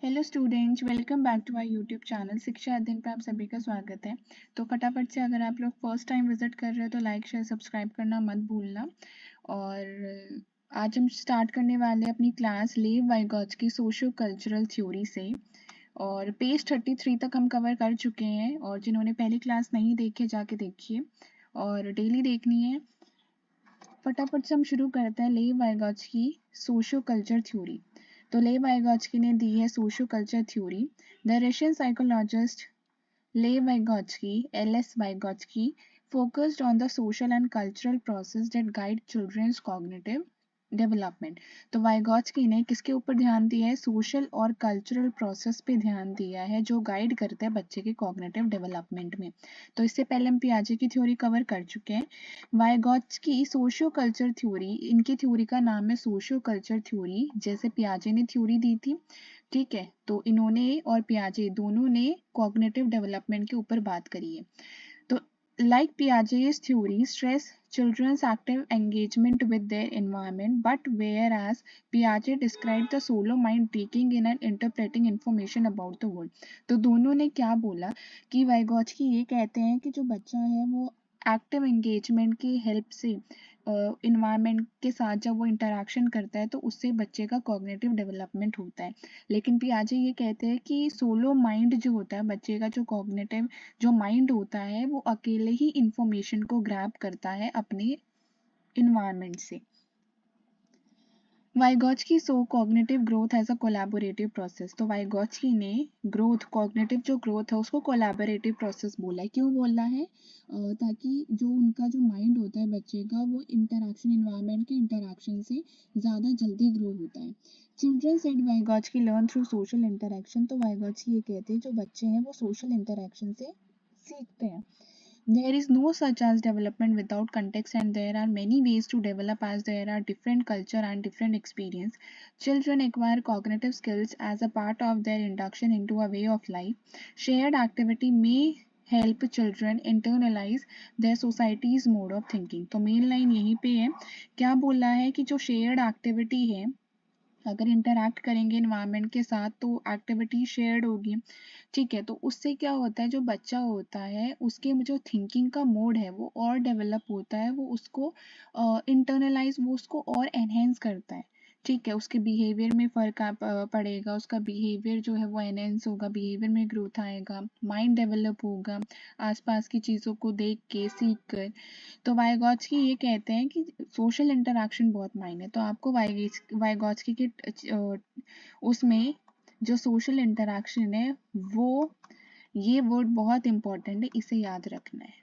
Hello students, welcome back to our YouTube channel Shiksha Adhyayan पे आप सभी का स्वागत है। तो फटाफट से अगर आप लोग फर्स्ट टाइम विजिट कर रहे हो तो लाइक शेयर सब्सक्राइब करना मत भूलना। और आज हम स्टार्ट करने वाले हैं अपनी क्लास लेव वाइगॉत्स्की सोशियो कल्चरल थ्योरी से। और पेज 33 तक हम कवर कर चुके हैं, और जिन्होंने पहली क्लास नहीं देखी जाके देखिए और डेली देखनी है। फटाफट से हम शुरू करते हैं लेव वाइगॉत्स्की सोशियो कल्चर थ्योरी। तो लेव वाइगॉत्स्की ने दी है socio culture theory. The Russian psychologist Lev Vygotsky, L.S. Vygotsky, focused on the social and cultural process that guide children's cognitive development। तो वाइगॉत्स्की ने किसके ऊपर ध्यान दिया है? सोशल और कल्चरल प्रोसेस पे ध्यान दिया है जो गाइड करते हैं बच्चे के कॉग्निटिव डेवलपमेंट में। तो इससे पहले हम पियाजे की थ्योरी कवर कर चुके हैं। वाइगॉत्स्की सोशियो कल्चर थ्योरी, इनकी थ्योरी का नाम है सोशियो कल्चर थ्योरी, जैसे पियाजे ने थ्योरी दी थी। ठीक है, तो इन्होंने और पियाजे दोनों ने कॉग्निटिव डेवलपमेंट के ऊपर बात करी है। तो like पियाजे's theory stress children's active engagement with their environment, but whereas Piaget described the solo mind taking in and interpreting information about the world। तो दोनों ने क्या बोला कि वाइगॉत्स्की ये कहते हैं कि जो बच्चा है वो एक्टिव एंगेजमेंट की हेल्प से इन्वायरमेंट के साथ जब वो इंटरेक्शन करता है तो उससे बच्चे का कॉग्निटिव डेवलपमेंट होता है। लेकिन पियाजे ये कहते हैं कि सोलो माइंड जो होता है बच्चे का, जो कॉग्निटिव जो माइंड होता है वो अकेले ही इंफॉर्मेशन को ग्रैब करता है अपने इन्वायरमेंट से। Vygotsky so cognitive growth as a collaborative process. तो वाइगॉत्स्की ने ग्रोथ, कॉग्निटिव जो ग्रोथ है उसको कोलैबोरेटिव प्रोसेस बोला है। क्यों बोला है? ताकि जो उनका जो माइंड होता है बच्चे का वो इंटरेक्शन, इन्वायरमेंट के इंटरेक्शन से ज़्यादा जल्दी ग्रो होता है। Children said Vygotsky learn through social interaction. तो वाइगॉत्स्की ये कहते हैं जो बच्चे हैं वो सोशल इंटरेक्शन से सीखते हैं। There is no such as development without context, and there are many ways to develop as there are different culture and different experience. Children acquire cognitive skills as a part of their induction into a way of life. Shared activity may help children internalize their society's mode of thinking। तो main line यहीं पे है, क्या बोला है कि जो shared activity है, अगर इंटरैक्ट करेंगे इन्वायरमेंट के साथ तो एक्टिविटी शेयर्ड होगी। ठीक है, तो उससे क्या होता है, जो बच्चा होता है उसके जो थिंकिंग का मोड है वो और डेवलप होता है, वो उसको इंटरनलाइज, वो उसको और एनहेंस करता है। ठीक है, उसके बिहेवियर में फ़र्क पड़ेगा, उसका बिहेवियर जो है वो एनहेंस होगा, बिहेवियर में ग्रोथ आएगा, माइंड डेवलप होगा आसपास की चीज़ों को देख के, सीख कर। तो वाइगॉत्स्की ये कहते हैं कि सोशल इंटरैक्शन बहुत मायने है। तो आपको वाइगॉत्स्की के उसमें जो सोशल इंटरैक्शन है वो, ये वर्ड बहुत इंपॉर्टेंट है, इसे याद रखना है,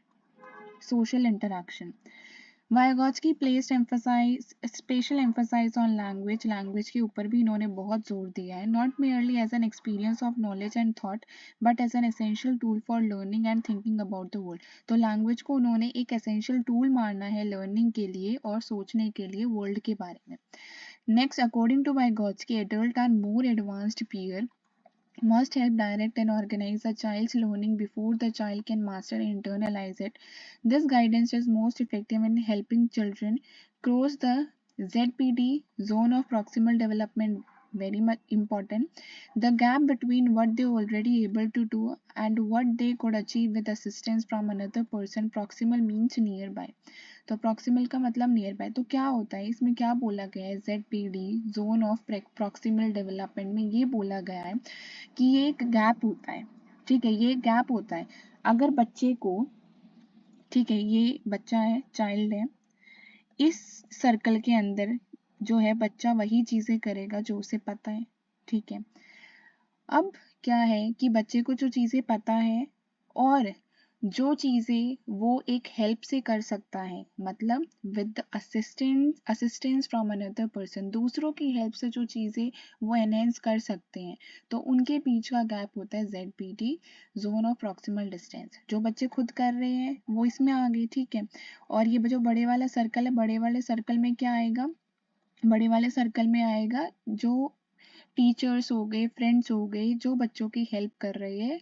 social interaction. Vygotsky placed emphasize special emphasize on language. Language के ऊपर भी इन्होंने बहुत जोर दिया है। Not merely as an experience of knowledge and thought, but as an essential tool for learning and thinking about the world. तो language को उन्होंने एक एसेंशियल टूल माना है लर्निंग के लिए और सोचने के लिए वर्ल्ड के बारे में। Next, according to Vygotsky, adult are more advanced peer must help direct and organize a child's learning before the child can master and internalize it. This guidance is most effective in helping children cross the ZPD zone of proximal development, very much important, the gap between what they already able to do and what they could achieve with assistance from another person। proximal means nearby। तो proximal का मतलब near by. तो क्या होता है इसमें, क्या बोला गया है, ZPD zone of proximal development में ये बोला गया है कि ये एक गैप होता है। ठीक है, ये गैप होता है अगर बच्चे को, ठीक है, ये बच्चा है, चाइल्ड है, इस सर्कल के अंदर जो है बच्चा वही चीज़ें करेगा जो उसे पता है। ठीक है, अब क्या है कि बच्चे को जो चीज़ें पता है और जो चीज़ें वो एक हेल्प से कर सकता है, मतलब with assistance from another person, दूसरों की हेल्प से जो चीज़ें वो एनहेंस कर सकते हैं, तो उनके बीच का गैप होता है ZPD zone of proximal distance. जो बच्चे खुद कर रहे हैं वो इसमें आ गए। ठीक है, और ये जो बड़े वाला सर्कल है, बड़े वाले सर्कल में क्या आएगा, बड़े वाले सर्कल में आएगा जो टीचर्स हो गए, फ्रेंड्स हो गए, जो बच्चों की हेल्प कर रहे हैं,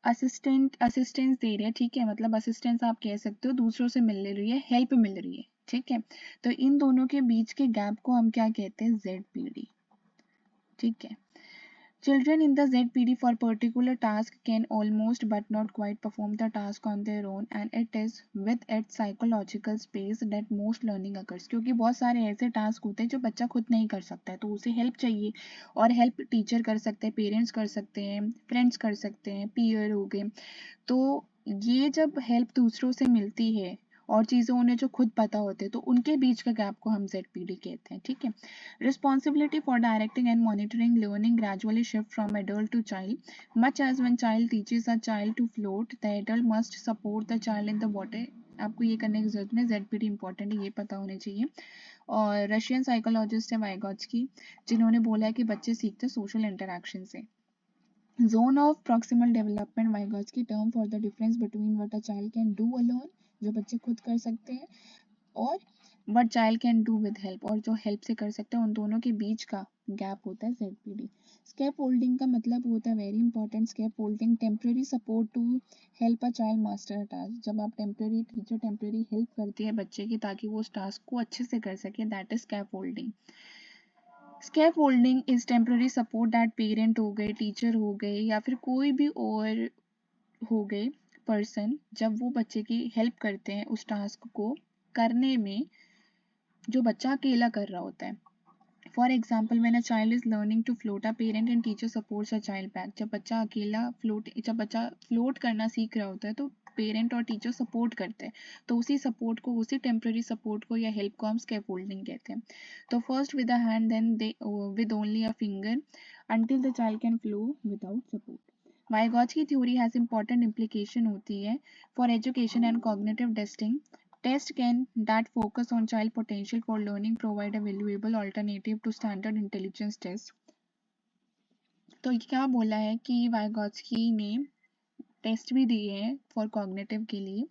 असिस्टेंस दे रहे हैं। ठीक है, मतलब असिस्टेंस आप कह सकते हो, दूसरों से मिल रही है, हेल्प मिल रही है। ठीक है, तो इन दोनों के बीच के गैप को हम क्या कहते हैं, ZPD। ठीक है, Children in the ZPD for particular task can almost but not quite perform the task on their own, and it is with its psychological space that most learning occurs. क्योंकि बहुत सारे ऐसे टास्क होते हैं जो बच्चा खुद नहीं कर सकता है, तो उसे हेल्प चाहिए, और हेल्प टीचर कर सकते हैं, पेरेंट्स कर सकते हैं, फ्रेंड्स कर सकते हैं, पीयर हो गए। तो ये जब हेल्प दूसरों से मिलती है और चीज़ें उन्हें जो खुद पता होते हैं, तो उनके बीच का गैप को हम ZPD कहते हैं, ठीक है। Responsibility for directing and monitoring learning gradually shift from adult to child. Much as when child teaches a child to float, the adult must support the child in the water. आपको ये करने की जरूरत नहीं, ZPD इंपॉर्टेंट है, ये पता होना चाहिए। और रशियन साइकोलॉजिस्ट है वाइगॉट्स्की, जिन्होंने बोला है कि बच्चे सीखते सोशल इंटरेक्शन से। Zone of proximal development, Vygotsky term for the difference between what a child can do alone, जो बच्चे खुद कर सकते हैं, और what child can do with help, और जो हेल्प से कर सकते हैं, उन दोनों के बीच का गैप होता है ZPD। स्कैफोल्डिंग का मतलब होता है, very important, scaffolding temporary support to help a child master a task. जब आप टेम्पररी टीचर टेम्पररी हेल्प करती है बच्चे की ताकि वो उस टास्क को अच्छे से कर सके, that is scaffolding. Scaffolding is temporary support that parent हो गए, टीचर हो गए, या फिर कोई भी और हो गए पर्सन, जब वो बच्चे की हेल्प करते हैं उस टास्क को करने में जो बच्चा अकेला कर रहा होता है। For example, when a child is learning to float, a parent and teacher supports a child back. जब बच्चा फ्लोट करना सीख रहा होता है तो पेरेंट और टीचर सपोर्ट करते हैं, तो उसी सपोर्ट को, उसी टेम्पररी सपोर्ट को या हेल्प को हम स्कैफोल्डिंग कहते हैं। तो first with a hand, then they with only a finger, until the child can flow without support. Vygotsky theory has important implication होती है for education and cognitive testing. Tests can that focus on child potential for learning provide a valuable alternative to standard intelligence tests. तो क्या बोला है कि वाइगॉट्स्की ने test भी दिए हैं फॉर कॉग्निटिव के लिए,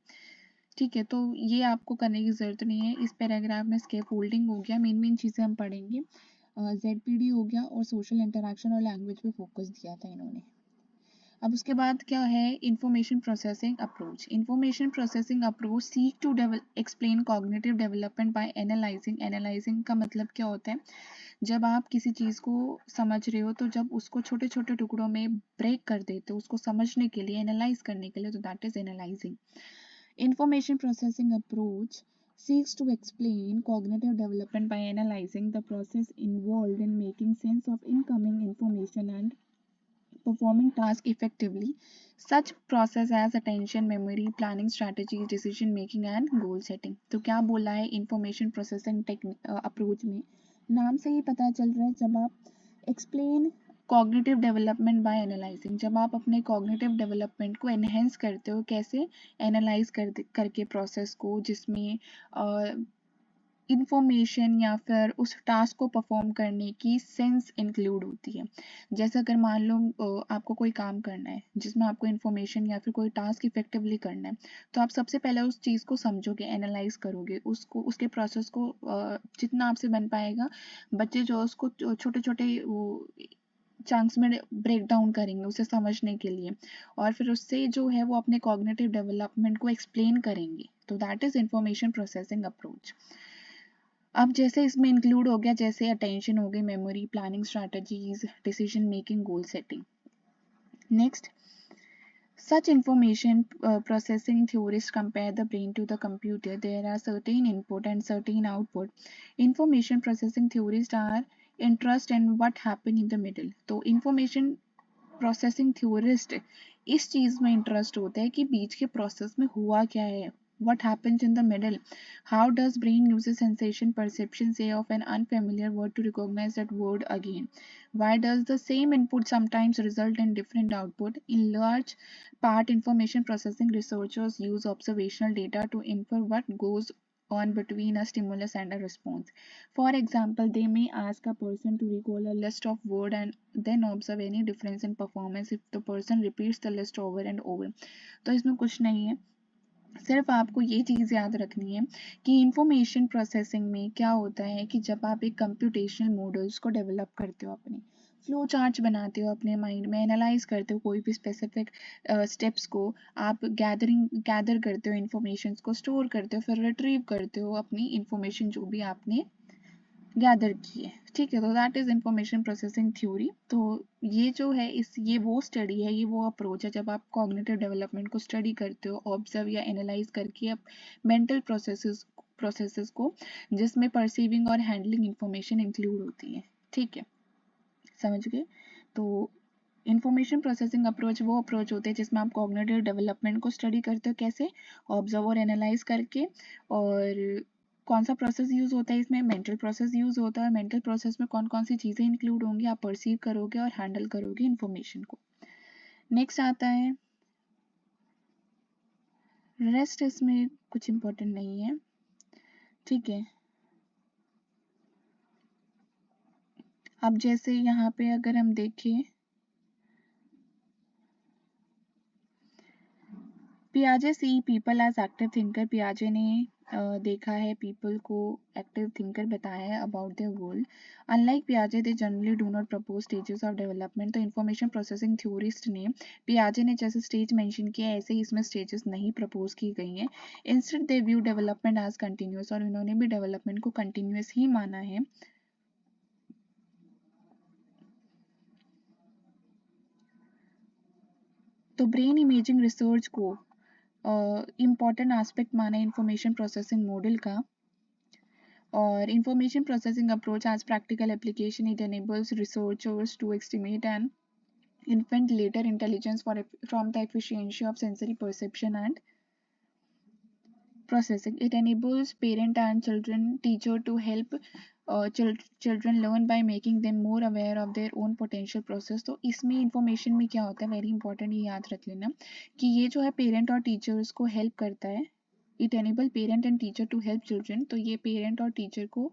ठीक है। तो ये आपको करने की ज़रूरत नहीं है। इस पैराग्राफ में स्कैफोल्डिंग हो गया, मेन चीज़ें हम पढ़ेंगे, ZPD हो गया, और सोशल इंटरेक्शन और लैंग्वेज पे फोकस दिया था इन्होंने। अब उसके बाद क्या है, information processing approach. Information processing approach seek to explain cognitive development by analysing. Analysing का मतलब क्या होता है, जब आप किसी चीज़ को समझ रहे हो तो जब उसको छोटे छोटे टुकड़ों में ब्रेक कर देते हो उसको समझने के लिए, एनालाइज करने के लिए, तो that is analysing. Information processing approach seeks to explain cognitive development by analyzing the process involved in making sense of incoming information and performing tasks effectively. Such process as attention, memory, planning strategies, decision making and goal setting. तो क्या बोला है information processing approach में, नाम से ही पता चल रहा है, जब आप explain cognitive development by analysing, जब आप अपने कॉग्निटिव डेवलपमेंट को एनहेंस करते हो, कैसे एनालाइज करके प्रोसेस को, जिसमें इंफॉर्मेशन या फिर उस टास्क को परफॉर्म करने की सेंस इंक्लूड होती है। जैसे अगर मान लो आपको कोई काम करना है जिसमें आपको इंफॉर्मेशन या फिर कोई टास्क इफेक्टिवली करना है, तो आप सबसे पहले उस चीज़ को समझोगे, एनालाइज करोगे उसको, उसके प्रोसेस को जितना आपसे बन पाएगा। बच्चे जो उसको छोटे छोटे चंक्स में ब्रेक डाउन करेंगे उसे समझने के लिए, और फिर उससे जो है वो अपने कॉग्निटिव डेवलपमेंट को एक्सप्लेन करेंगे। तो that is information processing approach. अब जैसे इसमें इंक्लूड हो गया, जैसे अटेंशन हो गई, memory, planning strategies, decision making, goal setting. Next, such information processing theorists compare the brain to the computer. There are certain input and certain output. Information processing theorists are interested in what happened in the middle. तो information processing theorist इस चीज़ में interest होता है कि बीच के process में हुआ क्या है, what happens in the middle, how does brain uses sensation perception say of an unfamiliar word to recognize that word again, why does the same input sometimes result in different output. In large part, information processing researchers use observational data to infer what goes on between a stimulus and a response. For example, they may ask a person to recall a list of words and then observe any difference in performance if the person repeats the list over and over. तो इसमें कुछ नहीं है, सिर्फ आपको ये चीज़ याद रखनी है कि इंफॉर्मेशन प्रोसेसिंग में क्या होता है कि जब आप एक कंप्यूटेशनल मॉडल्स को डेवलप करते हो, अपने फ्लो चार्ट्स बनाते हो, अपने माइंड में एनालाइज करते हो कोई भी स्पेसिफिक स्टेप्स को, आप गैदर करते हो, इंफॉर्मेशन को स्टोर करते हो, फिर रिट्रीव करते हो अपनी इंफॉर्मेशन जो भी आपने गैदर की है, ठीक है। तो that is information processing theory. तो ये जो है ये वो स्टडी है, ये वो अप्रोच है जब आप कॉग्निटिव डेवलपमेंट को स्टडी करते हो ऑब्जर्व या एनालाइज करके आप मेंटल प्रोसेसेस को, जिसमें परसीविंग और हैंडलिंग इंफॉर्मेशन इंक्लूड होती है, ठीक है, समझ गए। तो इंफॉर्मेशन प्रोसेसिंग अप्रोच वो अप्रोच होते हैं जिसमें आप कॉग्निटिव डेवलपमेंट को स्टडी करते हो, कैसे, ऑब्जर्व और एनालाइज करके। और कौन सा प्रोसेस यूज होता है इसमें, मेंटल प्रोसेस यूज होता है। मेंटल प्रोसेस में कौन कौन सी चीज़ें इंक्लूड होंगी, आप परसीव करोगे और हैंडल करोगे इंफॉर्मेशन को। नेक्स्ट आता है रेस्ट, इसमें कुछ इंपॉर्टेंट नहीं है, ठीक है। अब जैसे यहाँ पे अगर हम देखें, पियाजे see people as active thinker, पियाजे ने देखा है पीपल को एक्टिव थिंकर बताया है अबाउट देयर वर्ल्ड। अनलाइक पियाजे they generally do not propose stages of development. तो इंफॉर्मेशन प्रोसेसिंग थ्योरिस्ट ने पियाजे ने जैसे स्टेज मेंशन किया है, ऐसे ही इसमें स्टेजेस नहीं प्रपोज की गई हैं। Instead they view development as continuous, और इन्होंने भी डेवलपमेंट को कंटिन्यूस ही माना है। तो ब्रेन इमेजिंग रिसर्च को इम्पॉर्टेंट एस्पेक्ट माना इंफॉर्मेशन प्रोसेसिंग मॉडल का। और information processing approach has practical application. It enables researchers to estimate an infant later intelligence from the efficiency of sensory perception and processing. It enables parent and children teacher to help children learn by making them more aware of their own potential process. तो इसमें information में क्या होता है, very important, ये याद रख लेना कि ये जो है पेरेंट और टीचर्स को हेल्प करता है। It enable parent and teacher to help children. तो ये पेरेंट और टीचर को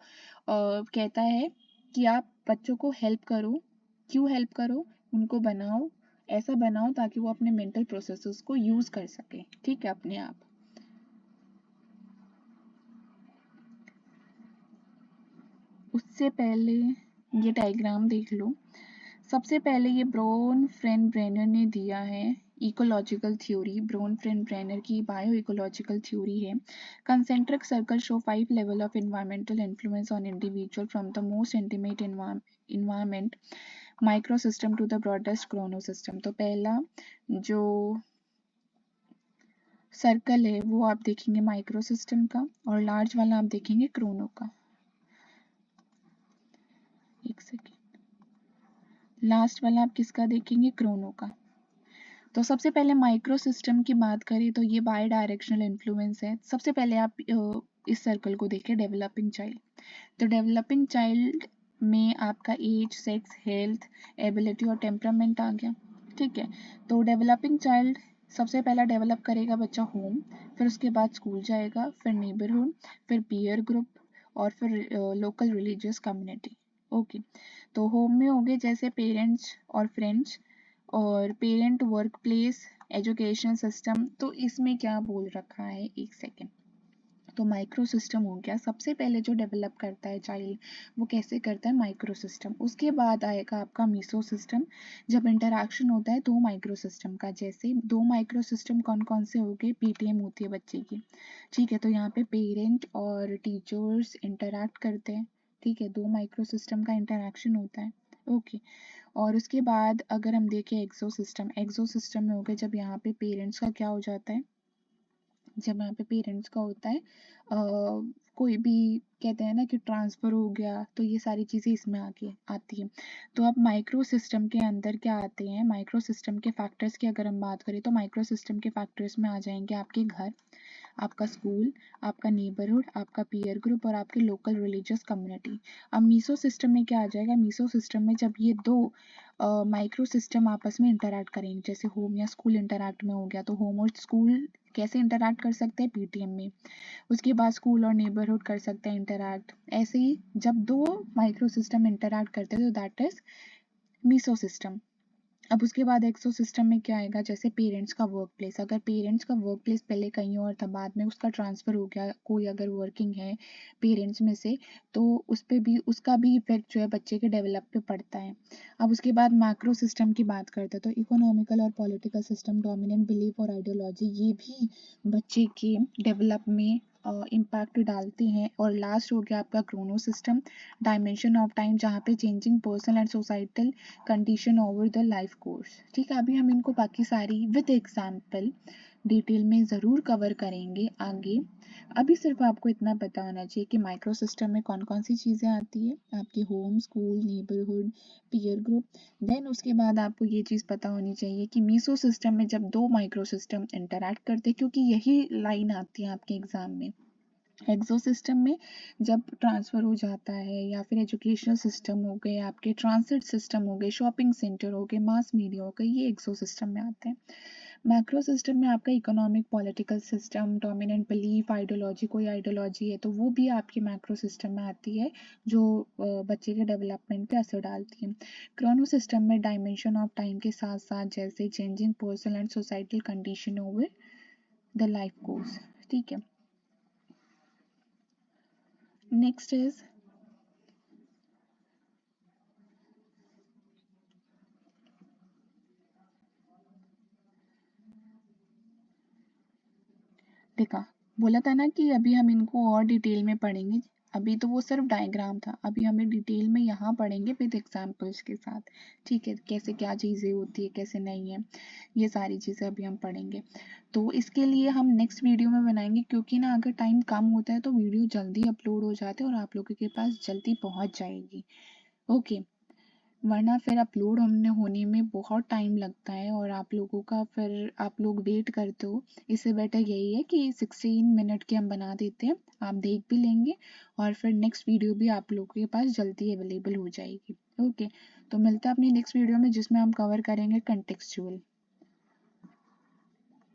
कहता है कि आप बच्चों को हेल्प करो। क्यों हेल्प करो, उनको बनाओ, ऐसा बनाओ ताकि वो अपने मेंटल प्रोसेसेस को यूज कर सके, ठीक है, अपने आप। उससे पहले ये डायग्राम देख लो। सबसे पहले ये ब्रोन फ्रेंड ब्रेनर ने दिया है ecological theory. Bronfenbrenner की बायो इकोलॉजिकल थ्योरी है। Concentric circle show 5 level of environmental influence on individual from the most intimate environment micro system to the broadest chrono system. तो पहला जो circle है वो आप देखेंगे माइक्रो सिस्टम का, और लार्ज वाला आप देखेंगे क्रोनो का। एक सेकेंड, लास्ट वाला आप किसका देखेंगे, क्रोनो का। तो सबसे पहले माइक्रो सिस्टम की बात करें तो ये बाई डायरेक्शनल इन्फ्लुएंस है। सबसे पहले आप इस सर्कल को देखिए, डेवलपिंग चाइल्ड। तो डेवलपिंग चाइल्ड में आपका एज, सेक्स, हेल्थ, एबिलिटी और टेम्परामेंट आ गया, ठीक है। तो डेवलपिंग चाइल्ड सबसे पहला डेवलप करेगा बच्चा होम, फिर उसके बाद स्कूल जाएगा, फिर नेबरहुड, फिर पीयर ग्रुप, और फिर लोकल रिलीजियस कम्युनिटी। ओके, तो होम में हो गए जैसे पेरेंट्स और फ्रेंड्स, और parent, work place, education system. तो इसमें क्या बोल रखा है, एक सेकेंड। तो माइक्रो सिस्टम हो गया, सबसे पहले जो डेवलप करता है चाइल्ड, वो कैसे करता है, माइक्रो सिस्टम। उसके बाद आएगा आपका मीसो सिस्टम, जब इंटरैक्शन होता है दो माइक्रो सिस्टम का। जैसे दो माइक्रो सिस्टम कौन कौन से हो गए, पीटीएम होती है बच्चे की, ठीक है। तो यहाँ पे पेरेंट और टीचर्स इंटरैक्ट करते हैं, ठीक है, दो माइक्रो सिस्टम का इंटरैक्शन होता है, ओके। और उसके बाद अगर हम देखें एक्सो सिस्टम, एक्सो सिस्टम में हो गया जब यहाँ पे पेरेंट्स का क्या हो जाता है, जब यहाँ पे पेरेंट्स का होता है कोई भी, कहते हैं ना कि ट्रांसफ़र हो गया, तो ये सारी चीज़ें इसमें आके आती हैं। तो अब माइक्रो सिस्टम के अंदर क्या आते हैं, माइक्रो सिस्टम के फैक्टर्स की अगर हम बात करें तो माइक्रो सिस्टम के फैक्टर्स में आ जाएंगे आपके घर, आपका स्कूल, आपका नेबरहुड, आपका पीयर ग्रुप और आपके लोकल रिलीजियस कम्युनिटी। अब मीसो सिस्टम में क्या आ जाएगा, मीसो सिस्टम में जब ये दो माइक्रो सिस्टम आपस में इंटरैक्ट करेंगे, जैसे होम या स्कूल इंटरैक्ट में हो गया, तो होम और स्कूल कैसे इंटरैक्ट कर सकते हैं, पीटीएम में। उसके बाद स्कूल और नेबरहुड कर सकते हैं इंटरैक्ट। ऐसे ही जब दो माइक्रो सिस्टम इंटरैक्ट करते हैं तो दैट इज मीसो सिस्टम। अब उसके बाद एक्सो सिस्टम में क्या आएगा, जैसे पेरेंट्स का वर्क प्लेस, अगर पेरेंट्स का वर्क प्लेस पहले कहीं और था, बाद में उसका ट्रांसफ़र हो गया, कोई अगर वर्किंग है पेरेंट्स में से, तो उस पर भी, उसका भी इफेक्ट जो है बच्चे के डेवलप पे पड़ता है। अब उसके बाद मैक्रो सिस्टम की बात करते हैं तो इकोनॉमिकल और पॉलिटिकल सिस्टम, डोमिनेंट बिलीफ और आइडियोलॉजी, ये भी बच्चे के डेवलप में इम्पैक्ट डालते हैं। और लास्ट हो गया आपका Chrono system, dimension of time, जहाँ पे changing personal and societal condition over the life course. ठीक है, अभी हम इनको बाकी सारी विद एग्जाम्पल डिटेल में ज़रूर कवर करेंगे आगे। अभी सिर्फ आपको इतना पता होना चाहिए कि माइक्रो सिस्टम में कौन कौन सी चीज़ें आती है, आपके home, school, neighbourhood, peer group. Then उसके बाद आपको ये चीज़ पता होनी चाहिए कि मीसो सिस्टम में जब दो माइक्रो सिस्टम इंटरैक्ट करते हैं, क्योंकि यही लाइन आती है आपके एग्जाम में। एक्सो सिस्टम में जब ट्रांसफ़र हो जाता है, या फिर एजुकेशनल सिस्टम हो गए, आपके ट्रांसिट सिस्टम हो गए, शॉपिंग सेंटर हो गए, मास मीडिया हो गए, ये एक्सो सिस्टम में आते हैं। मैक्रो सिस्टम में आपका economic, political system, dominant belief, ideology, कोई आइडियोलॉजी है तो वो भी आपके मैक्रो सिस्टम में आती है, जो बच्चे के डेवलपमेंट पे असर डालती है। क्रोनो सिस्टम में डायमेंशन ऑफ टाइम के साथ साथ जैसे changing personal and societal condition over the life course. ठीक है, नेक्स्ट इज देखा, बोला था ना कि अभी हम इनको और डिटेल में पढ़ेंगे। अभी तो वो सिर्फ डायग्राम था, अभी हमें डिटेल में यहाँ पढ़ेंगे विद एग्जाम्पल्स के साथ। ठीक है, कैसे क्या चीज़ें होती है, कैसे नहीं है, ये सारी चीज़ें अभी हम पढ़ेंगे। तो इसके लिए हम नेक्स्ट वीडियो में बनाएंगे, क्योंकि ना अगर टाइम कम होता है तो वीडियो जल्दी अपलोड हो जाते हैं और आप लोगों के पास जल्दी पहुँच जाएगी। ओके, वरना फिर अपलोड होने में बहुत टाइम लगता है और आप लोगों का फिर आप लोग वेट करते हो। इससे बेटर यही है कि 16 मिनट के हम बना देते हैं, आप देख भी लेंगे और फिर नेक्स्ट वीडियो भी आप लोगों के पास जल्दी अवेलेबल हो जाएगी। ओके, तो मिलता है अपनी नेक्स्ट वीडियो में, जिसमें हम कवर करेंगे कंटेक्सचुअल।